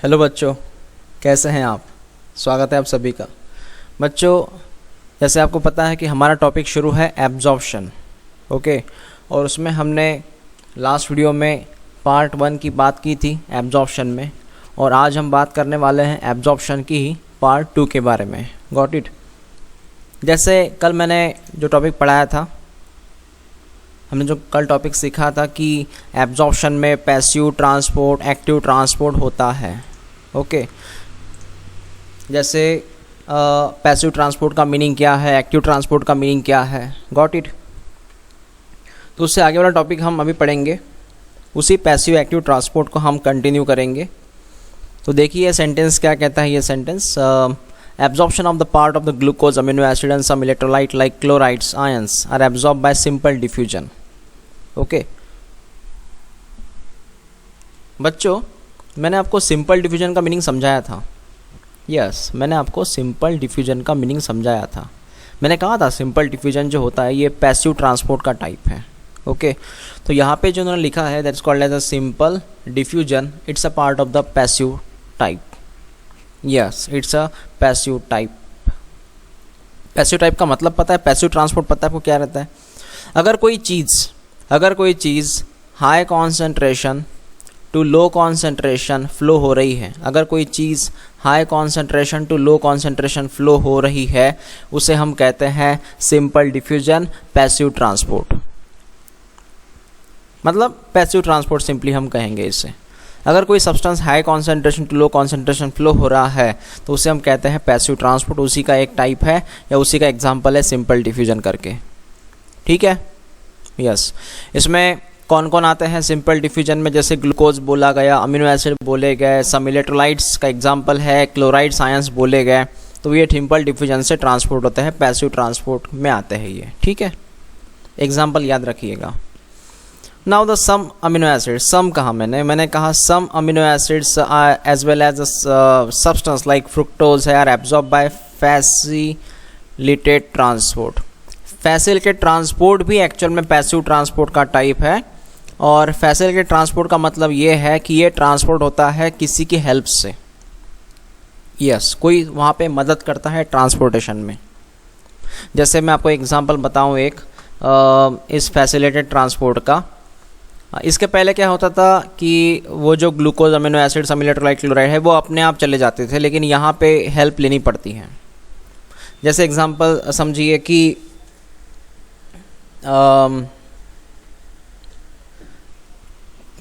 Hello बच्चों, कैसे हैं आप। स्वागत है आप सभी का। बच्चों, जैसे आपको पता है कि हमारा टॉपिक शुरू है एब्जॉर्प्शन। ओके, और उसमें हमने लास्ट वीडियो में पार्ट 1 की बात की थी एब्जॉर्प्शन में, और आज हम बात करने वाले हैं एब्जॉर्प्शन की ही पार्ट 2 के बारे में। Got it. जैसे कल मैंने जो टॉपिक पढ़ाया था, हमने जो कल टॉपिक सीखा था कि एब्जॉर्प्शन में पैसिव ट्रांसपोर्ट, एक्टिव ट्रांसपोर्ट होता है। ओके, जैसे पैसिव ट्रांसपोर्ट का मीनिंग क्या है, एक्टिव ट्रांसपोर्ट का मीनिंग क्या है। Got it. तो उससे आगे वाला टॉपिक हम अभी पढ़ेंगे, उसी पैसिव एक्टिव ट्रांसपोर्ट को हम कंटिन्यू करेंगे। तो देखिए सेंटेंस क्या कहता है। ये sentence, absorption of the part of the glucose, amino acid and some electrolyte like chlorides ions are absorbed by simple diffusion. Okay. बच्चों, मैंने आपको सिंपल डिफ्यूजन का मीनिंग समझाया था। यस, मैंने आपको सिंपल डिफ्यूजन का मीनिंग समझाया था। मैंने कहा था सिंपल डिफ्यूजन जो होता है ये पैसिव ट्रांसपोर्ट का टाइप है। ओके, तो यहाँ पे जो उन्होंने लिखा है that's called as a simple diffusion, it's a part of the passive type. Yes, it's a passive type. Passive type का मतलब पता है, पैसिव ट्रांसपोर्ट पता है आपको क्या रहता है। अगर कोई चीज़ high concentration to low concentration flow हो रही है, अगर कोई चीज़ high concentration to low concentration flow हो रही है, उसे हम कहते हैं सिंपल डिफ्यूजन, पैसिव ट्रांसपोर्ट। मतलब पैसिव ट्रांसपोर्ट सिंपली हम कहेंगे इसे। अगर कोई substance high concentration to low concentration flow हो रहा है तो उसे हम कहते हैं पैसिव ट्रांसपोर्ट। उसी का एक टाइप है या उसी का एग्जांपल है सिंपल डिफ्यूजन करके। ठीक है। यस, इसमें कौन कौन आते हैं सिंपल डिफ्यूजन में, जैसे ग्लूकोज बोला गया, अमीनो एसिड बोले गए, सम इलेक्ट्रोलाइट्स का एग्जांपल है, क्लोराइड्स आयंस बोले गए। तो ये सिंपल डिफ्यूजन से ट्रांसपोर्ट होते हैं, पैसिव ट्रांसपोर्ट में आते हैं ये। ठीक है, एग्जाम्पल याद रखिएगा। Now the some amino acids, some कहा मैंने कहा some amino acids as well as substance like fructose are absorbed by facilitated transport. Facilitated transport भी एक्चुअल में पैसिव ट्रांसपोर्ट का टाइप है, और facilitated ट्रांसपोर्ट का मतलब ये है कि ये ट्रांसपोर्ट होता है किसी की हेल्प से। यस, कोई वहाँ पे मदद करता है ट्रांसपोर्टेशन में। जैसे मैं आपको एग्जांपल बताऊँ एक इस फैसिलिटेटेड ट्रांसपोर्ट का। इसके पहले क्या होता था कि वो जो ग्लूकोज, अमीनो एसिड, सम इलेक्ट्रोलाइट, क्लोराइड है वो अपने आप चले जाते थे, लेकिन यहाँ पे हेल्प लेनी पड़ती है। जैसे एग्जांपल समझिए कि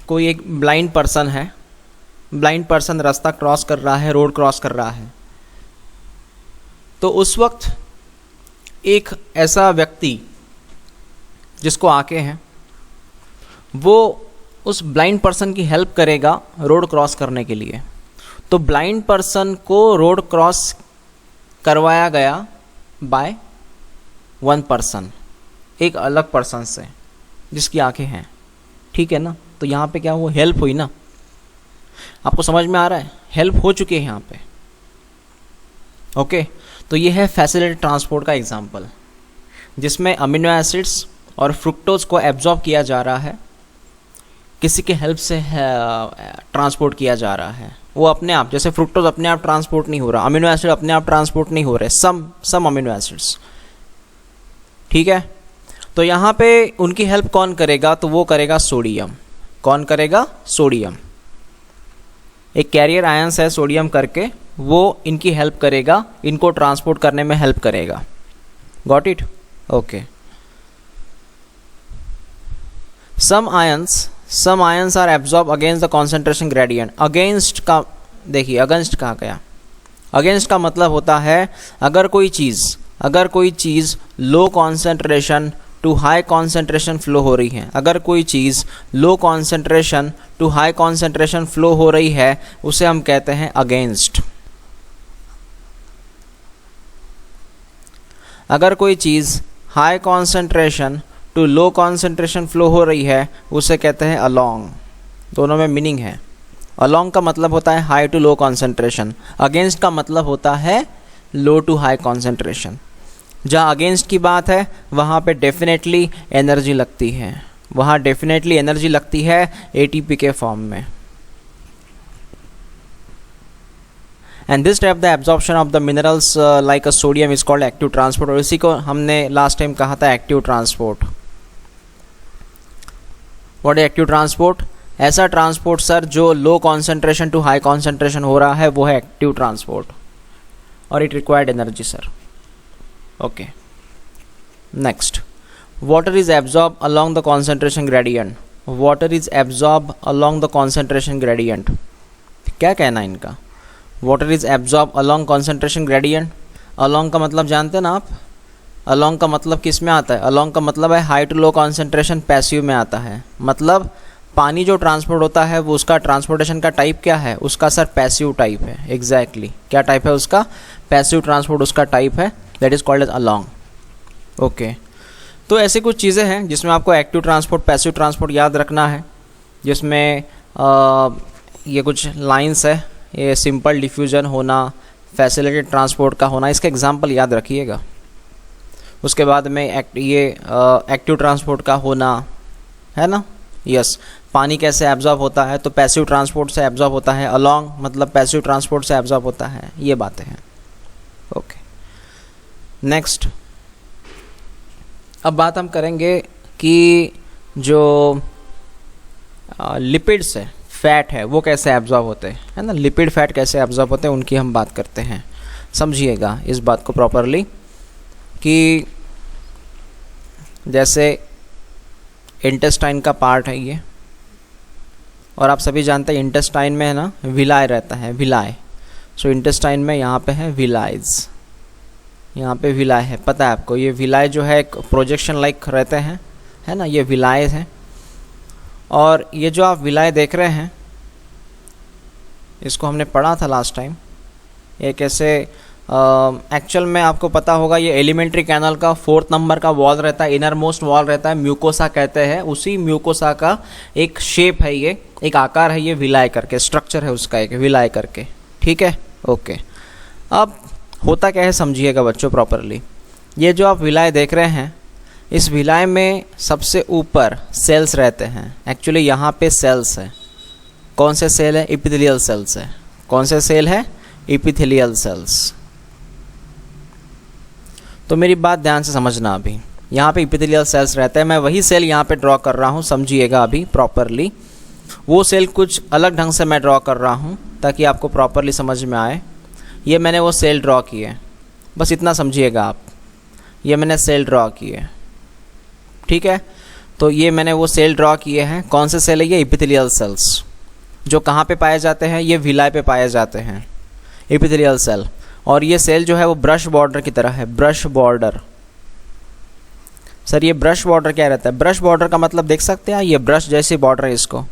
कोई एक ब्लाइंड पर्सन है, ब्लाइंड पर्सन रास्ता क्रॉस कर रहा है, रोड क्रॉस कर रहा है। तो उस वक्त एक ऐसा व्यक्ति जिसको आंखें हैं वो उस ब्लाइंड पर्सन की हेल्प करेगा रोड क्रॉस करने के लिए। तो ब्लाइंड पर्सन को रोड क्रॉस करवाया गया बाय वन पर्सन, एक अलग पर्सन से जिसकी आंखें हैं। ठीक है ना। तो यहाँ पे क्या हुआ, हेल्प हुई ना। आपको समझ में आ रहा है, हेल्प हो चुकी है यहाँ पे। ओके, तो ये है फैसिलिटेटेड ट्रांसपोर्ट का एग्जांपल, जिसमें अमीनो एसिड्स और फ्रुक्टोज को एब्जॉर्ब किया जा रहा है, किसी के हेल्प से ट्रांसपोर्ट किया जा रहा है। वो अपने आप, जैसे फ्रुक्टोज अपने आप ट्रांसपोर्ट नहीं हो रहा, अमीनो एसिड अपने आप ट्रांसपोर्ट नहीं हो रहे, सम अमीनो एसिड्स। ठीक है। तो यहाँ पे उनकी हेल्प कौन करेगा, तो वो करेगा सोडियम। कौन करेगा? सोडियम। एक कैरियर आयंस है सोडियम करके, वो इनकी हेल्प करेगा, इनको ट्रांसपोर्ट करने में हेल्प करेगा। Got it? Okay. Some ions are absorbed against the concentration gradient. Against का देखिए, अगेंस्ट कहा गया। अगेंस्ट का मतलब होता है अगर कोई चीज़ low concentration to high concentration flow हो रही है, अगर कोई चीज़ low concentration to high concentration flow हो रही है, उसे हम कहते हैं अगेंस्ट। अगर कोई चीज़ high concentration to low concentration flow हो रही है, उसे कहते हैं अलोंग। दोनों में मीनिंग है। अलोंग का मतलब होता है high to low concentration, against का मतलब होता है लो टू हाई कॉन्सेंट्रेशन। जहाँ अगेंस्ट की बात है वहाँ पे डेफिनेटली एनर्जी लगती है, वहाँ डेफिनेटली एनर्जी लगती है एटीपी के फॉर्म में। And this type the absorption of the minerals like a sodium is called active transport. और इसी को हमने लास्ट टाइम कहा था active transport. What is active transport? ऐसा ट्रांसपोर्ट सर जो low concentration to high concentration हो रहा है, वो है एक्टिव ट्रांसपोर्ट, और it required energy sir. Okay, next, water is absorb along the concentration gradient. Water is absorb along the concentration gradient, क्या कहना है इनका? Water is absorb along concentration gradient. Along का मतलब जानते हैं ना आप? अलॉन्ग का मतलब किस में आता है? अलॉन्ग का मतलब है high to low concentration passive में आता है। मतलब पानी जो ट्रांसपोर्ट होता है वो उसका ट्रांसपोर्टेशन का टाइप क्या है? उसका सर पैसिव टाइप है। एग्जैक्टली क्या टाइप है उसका? पैसिव ट्रांसपोर्ट उसका टाइप है, that is called as along. Okay, तो ऐसी कुछ चीज़ें हैं जिसमें आपको एक्टिव ट्रांसपोर्ट, पैसिव ट्रांसपोर्ट याद रखना है, जिसमें ये कुछ लाइंस है, ये सिंपल डिफ्यूजन होना, फैसिलिटेड ट्रांसपोर्ट का होना, इसका एग्जांपल याद रखिएगा। उसके बाद में एक्टिव ट्रांसपोर्ट का होना है ना, यस। पानी कैसे एब्जॉर्ब होता है? तो पैसिव ट्रांसपोर्ट से एब्जॉर्ब होता है। अलॉन्ग मतलब पैसिव ट्रांसपोर्ट से एब्जॉर्ब होता है। ये बातें हैं। ओके, नेक्स्ट, अब बात हम करेंगे कि जो लिपिड्स है, फैट है, वो कैसे एब्जॉर्ब होते हैं, है ना। लिपिड फैट कैसे एब्जॉर्ब होते हैं उनकी हम बात करते हैं। समझिएगा इस बात को प्रॉपरली कि जैसे इंटेस्टाइन का पार्ट है ये, और आप सभी जानते हैं इंटेस्टाइन में है ना विलाय रहता है, विलाय। सो इंटेस्टाइन में यहाँ पे है विलाइज, यहाँ पे विलाय है, पता है आपको। ये विलाय जो है एक प्रोजेक्शन लाइक रहते हैं, है ना, ये विलाय हैं। और ये जो आप विलाय देख रहे हैं, इसको हमने पढ़ा था लास्ट टाइम। ये कैसे एक्चुअल में आपको पता होगा, ये एलिमेंट्री कैनल का 4th नंबर का वॉल रहता है, इनर मोस्ट वॉल रहता है, म्यूकोसा कहते हैं। उसी म्यूकोसा का एक शेप है, ये एक आकार है, ये विलाय करके स्ट्रक्चर है उसका, एक विलाय करके। ठीक है, ओके। अब होता क्या है समझिएगा बच्चों प्रॉपरली। ये जो आप विलाय देख रहे हैं, इस विलाय में सबसे ऊपर सेल्स रहते हैं। एक्चुअली यहाँ पे सेल्स है। कौन से सेल है? एपिथेलियल सेल्स है। कौन से सेल है? Epithelial cells. तो मेरी बात ध्यान से समझना अभी। यहाँ पे एपिथेलियल सेल्स रहते हैं, मैं वही सेल यहाँ पे ड्रॉ कर रहा हूँ, समझिएगा अभी प्रॉपरली। वो सेल कुछ अलग ढंग से मैं ड्रॉ कर रहा हूँ ताकि आपको प्रॉपरली समझ में आए। ये मैंने वो सेल ड्रॉ किए, बस इतना समझिएगा आप। ये मैंने सेल ड्रॉ किए, ठीक है। तो ये मैंने वो सेल ड्रॉ किए हैं। कौन से सेल है ये? Epithelial cells. जो कहाँ पे पाए जाते हैं? ये विलाय पे पाए जाते हैं, एपिथेलियल सेल। और ये सेल जो है वो ब्रश बॉर्डर की तरह है, ब्रश बॉर्डर। सर ये ब्रश बॉर्डर क्या रहता है? ब्रश बॉर्डर का मतलब देख सकते हैं, ये ब्रश जैसी बॉर्डर है, इसको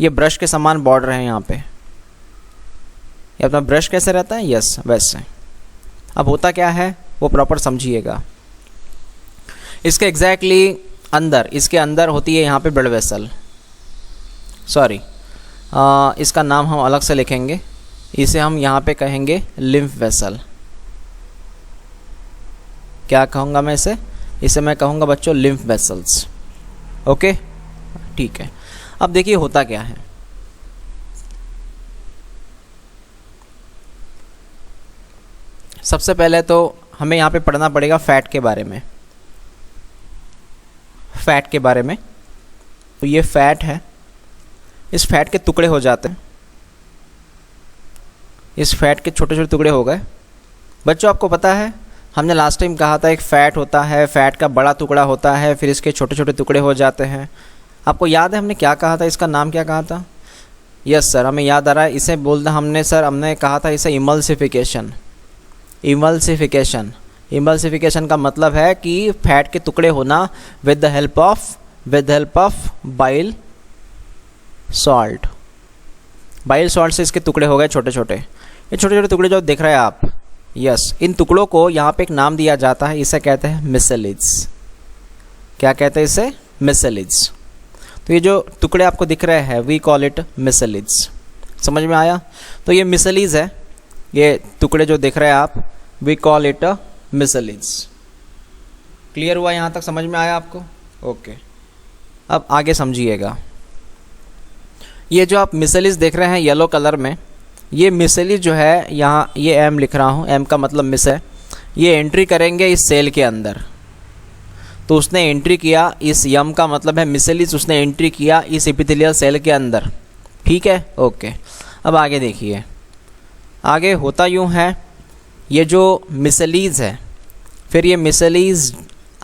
ये ब्रश के समान बॉर्डर है यहाँ पे। ये अपना ब्रश कैसे रहता है, यस वैसे। अब होता क्या है वो प्रॉपर समझिएगा। इसके एग्जैक्टली अंदर, इसके अंदर होती है यहाँ पे ब्लड वेसल। सॉरी, इसका नाम हम अलग से लिखेंगे, इसे हम यहाँ पे कहेंगे लिम्फ वेसल। क्या कहूँगा मैं इसे? इसे मैं कहूँगा बच्चों लिम्फ वेसल्स। ओके, ठीक है। अब देखिए होता क्या है। सबसे पहले तो हमें यहाँ पे पढ़ना पड़ेगा फैट के बारे में। फैट के बारे में, तो ये फैट है, इस फैट के टुकड़े हो जाते हैं। इस फैट के छोटे छोटे टुकड़े हो गए। बच्चों आपको पता है हमने लास्ट टाइम कहा था एक फ़ैट होता है, फ़ैट का बड़ा टुकड़ा होता है, फिर इसके छोटे छोटे टुकड़े हो जाते हैं। आपको याद है हमने क्या कहा था? इसका नाम क्या कहा था? यस सर, हमें याद आ रहा है। इसे बोलना हमने कहा था इसे इमल्सिफिकेशन। इमल्सिफिकेशन, इमल्सिफिकेशन का मतलब है कि फैट के टुकड़े होना with the help of bile salt. Bile salt से इसके टुकड़े हो गए छोटे छोटे। ये छोटे छोटे टुकड़े जो देख रहे हैं आप, यस, इन टुकड़ों को यहाँ पे एक नाम दिया जाता है, इसे कहते हैं मिसेलिड्स। क्या कहते हैं इसे? मिसेलिड्स। तो ये जो टुकड़े आपको दिख रहे हैं वी कॉल इट मिसेलिड्स। समझ में आया? तो ये मिसेलिड्स है, ये टुकड़े जो देख रहे हैं आप, वी कॉल इट मिसेलिड्स। क्लियर हुआ? यहाँ तक समझ में आया आपको? ओके, अब आगे समझिएगा। ये जो आप मिसेलिड्स देख रहे हैं येलो कलर में, ये मिसेली जो है, यहाँ ये एम लिख रहा हूँ, एम का मतलब मिस है, ये एंट्री करेंगे इस सेल के अंदर। तो उसने एंट्री किया, इस यम का मतलब है मिसेलिस, उसने एंट्री किया इस एपिथेलियल सेल के अंदर। ठीक है, ओके। अब आगे देखिए, आगे होता यूँ है, ये जो मिसेलीज है, फिर ये मिसेलीज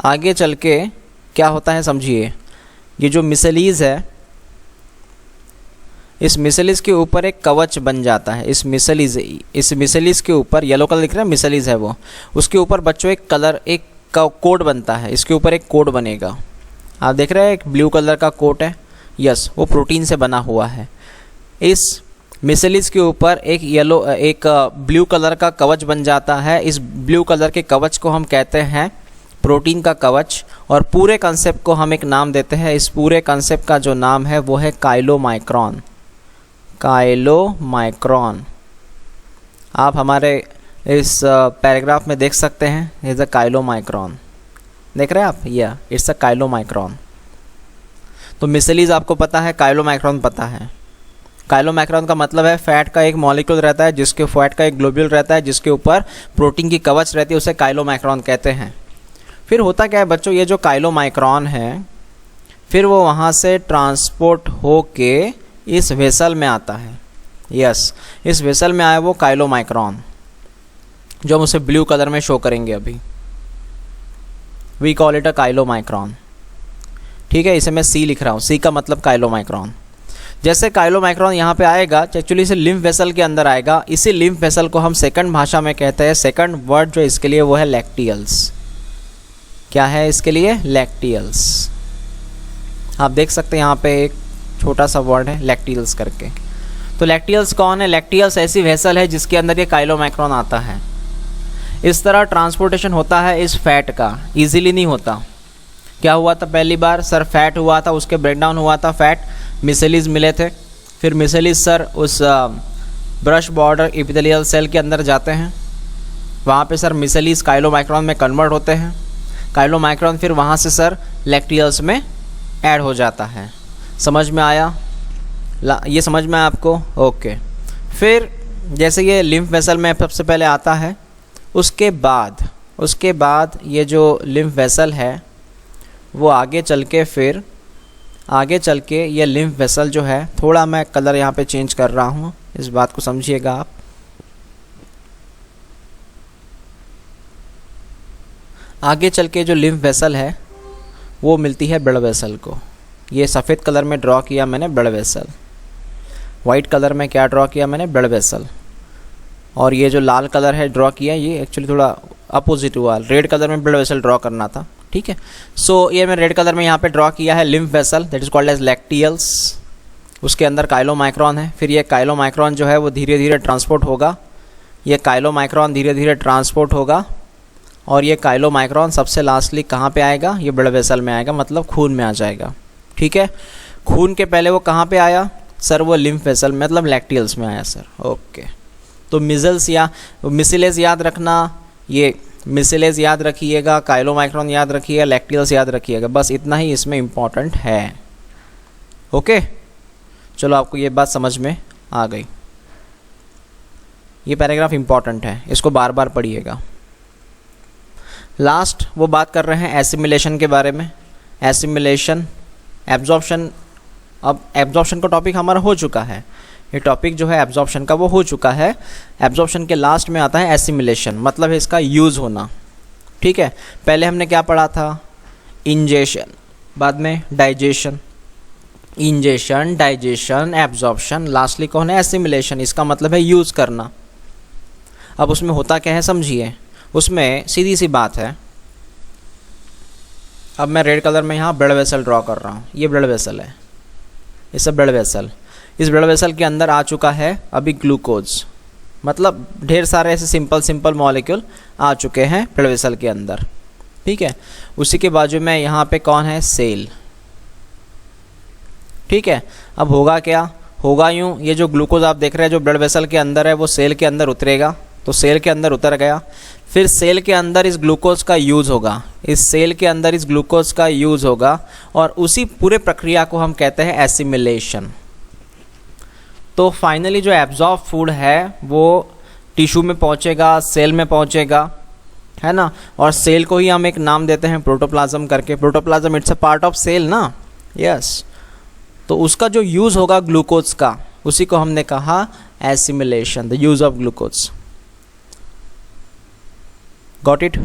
आगे चल के क्या होता है समझिए। ये जो मिसेलीज है, इस मिसेलिस के ऊपर एक कवच बन जाता है। इस मिसेलिस के ऊपर येलो कलर दिख रहा है, मिसेलिस है वो, उसके ऊपर बच्चों एक कोट बनता है। इसके ऊपर एक कोट बनेगा, आप देख रहे हैं एक ब्लू कलर का कोट है, यस, वो प्रोटीन से बना हुआ है। इस मिसेलिस के ऊपर एक ब्लू कलर का कवच बन जाता है। इस ब्लू कलर के कवच को हम कहते हैं प्रोटीन का कवच, और पूरे कंसेप्ट को हम एक नाम देते हैं। इस पूरे कंसेप्ट का जो नाम है वो है काइलोमाइक्रॉन। काइलोमाइक्रॉन आप हमारे इस पैराग्राफ में देख सकते हैं, इज अ काइलोमाइक्रॉन, देख रहे हैं आप, या इट्स अ काइलोमाइक्रॉन। तो मिसेलीज आपको पता है, काइलोमाइक्रॉन पता है। काइलोमाइक्रॉन का मतलब है फैट का एक मॉलिक्यूल रहता है, जिसके फैट का एक ग्लोब्यूल रहता है, जिसके ऊपर प्रोटीन की कवच रहती है, उसे काइलोमाइक्रॉन कहते हैं। फिर होता क्या है बच्चों, ये जो काइलोमाइक्रॉन है, फिर वो वहाँ से ट्रांसपोर्ट होके इस वेसल में आता है। यस, इस वेसल में आया वो काइलोमाइक्रॉन, जो हम उसे ब्लू कलर में शो करेंगे अभी। We call it a chylomicron. ठीक है, इसे मैं सी लिख रहा हूँ, सी का मतलब काइलोमाइक्रॉन। जैसे काइलोमाइक्रॉन यहाँ पे आएगा, एक्चुअली इसे लिम्फ वेसल के अंदर आएगा। इसी लिम्फ वेसल को हम सेकंड भाषा में कहते हैं, सेकंड वर्ड जो इसके लिए वो है लैक्टियल्स। क्या है इसके लिए? लैक्टियल्स। आप देख सकते हैं यहाँ पे एक छोटा सा वर्ड है लैक्टियल्स करके। तो लैक्टियल्स कौन है? लैक्टियल्स ऐसी वेसल है जिसके अंदर ये काइलोमाइक्रॉन आता है। इस तरह ट्रांसपोर्टेशन होता है इस फैट का, इजीली नहीं होता। क्या हुआ था पहली बार? सर फैट हुआ था, उसके ब्रेकडाउन हुआ था, फैट मिसेलिस मिले थे, फिर मिसेलिस सर उस ब्रश बॉर्डर एपिथेलियल सेल के अंदर जाते हैं, वहाँ पे सर मिसेलिस काइलोमाइक्रॉन में कन्वर्ट होते हैं। काइलोमाइक्रॉन फिर वहाँ से सर लैक्टियल्स में ऐड हो जाता है। समझ में आया? ये समझ में आया आपको? ओके। फिर जैसे ये लिम्फ वेसल में सबसे पहले आता है, उसके बाद ये जो लिम्फ वेसल है वो आगे चल के ये लिम्फ वेसल जो है, थोड़ा मैं कलर यहाँ पे चेंज कर रहा हूँ, इस बात को समझिएगा आप। आगे चल के जो लिम्फ वेसल है वो मिलती है ब्लड वेसल को। ये सफ़ेद कलर में ड्रॉ किया मैंने ब्लड वेसल, वाइट कलर में क्या ड्रॉ किया मैंने? Blood vessel. और ये जो लाल कलर है ड्रॉ किया, ये एक्चुअली थोड़ा अपोजिट हुआ, रेड कलर में ब्लड वेसल ड्रॉ करना था। ठीक है, सो ये मैं रेड कलर में यहाँ पे ड्रॉ किया है lymph vessel, that is called as lacteals. उसके अंदर काइलोमाइक्रॉन है। फिर ये काइलोमाइक्रॉन जो है वो धीरे धीरे ट्रांसपोर्ट होगा, ये काइलोमाइक्रॉन धीरे धीरे ट्रांसपोर्ट होगा, और ये काइलोमाइक्रॉन सबसे लास्टली कहाँ पे आएगा? ये ब्लड वेसल में आएगा, मतलब खून में आ जाएगा। ठीक है, खून के पहले वो कहाँ पे आया सर? वो लिम्फ वेसल मतलब लैक्टियल्स में आया सर। ओके, तो मिसेलेस याद रखना, ये मिसेलेस याद रखिएगा, काइलोमाइक्रॉन याद रखिएगा, लैक्टियल्स याद रखिएगा, बस इतना ही इसमें इम्पॉर्टेंट है। ओके, चलो आपको ये बात समझ में आ गई। ये पैराग्राफ इम्पॉर्टेंट है, इसको बार बार पढ़िएगा। लास्ट वो बात कर रहे हैं एसिमिलेशन के बारे में। Assimilation, absorption. अब एब्जॉर्प्शन का टॉपिक हमारा हो चुका है, ये टॉपिक जो है एब्जॉर्प्शन का वो हो चुका है। एब्जॉर्प्शन के लास्ट में आता है एसिमिलेशन, मतलब है इसका यूज़ होना। ठीक है, पहले हमने क्या पढ़ा था? इंजेशन, बाद में digestion. Ingestion, digestion, absorption, lastly कौन है? एसिमिलेशन। इसका मतलब है यूज़ करना। अब उसमें होता क्या है समझिए। उसमें सीधी सी बात है, अब मैं रेड कलर में यहाँ ब्लड वेसल ड्रॉ कर रहा हूँ, ये ब्लड वेसल है, ये सब ब्लड वेसल। इस ब्लड वेसल के अंदर आ चुका है अभी ग्लूकोज, मतलब ढेर सारे ऐसे सिंपल मॉलिक्यूल आ चुके हैं ब्लड वेसल के अंदर। ठीक है, उसी के बाजू में यहाँ पे कौन है? सेल। ठीक है, अब होगा क्या? होगा यूँ, ये जो ग्लूकोज आप देख रहे हैं जो ब्लड वेसल के अंदर है वो सेल के अंदर उतरेगा, तो सेल के अंदर उतर गया। फिर सेल के अंदर इस ग्लूकोज का यूज़ होगा, इस सेल के अंदर इस ग्लूकोज का यूज़ होगा, और उसी पूरे प्रक्रिया को हम कहते हैं एसिमिलेशन। तो फाइनली जो एब्जॉर्ब फूड है वो टिश्यू में पहुंचेगा, सेल में पहुंचेगा, है ना। और सेल को ही हम एक नाम देते हैं प्रोटोप्लाज्म करके। Protoplasm it's a part of cell ना, यस। तो उसका जो यूज़ होगा ग्लूकोज का, उसी को हमने कहा assimilation, the use of glucose. Got it?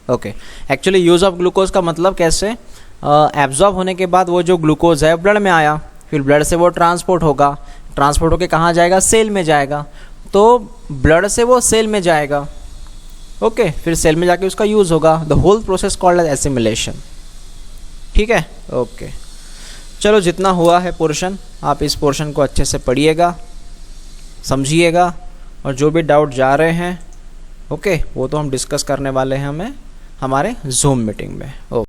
Okay. Actually use of glucose का मतलब कैसे, एब्जॉर्ब होने के बाद वो जो ग्लूकोज है ब्लड में आया, फिर ब्लड से वो ट्रांसपोर्ट होगा, ट्रांसपोर्ट होके कहाँ जाएगा, सेल में जाएगा। तो ब्लड से वो सेल में जाएगा, ओके, फिर सेल में जाके उसका यूज़ होगा। The whole process called as assimilation. ठीक है, ओके। चलो, जितना हुआ है पोर्शन, आप इस पोर्शन को अच्छे से पढ़िएगा, समझिएगा, और जो भी डाउट जा रहे हैं, ओके, वो तो हम डिस्कस करने वाले हैं हमारे जूम मीटिंग में। ओके।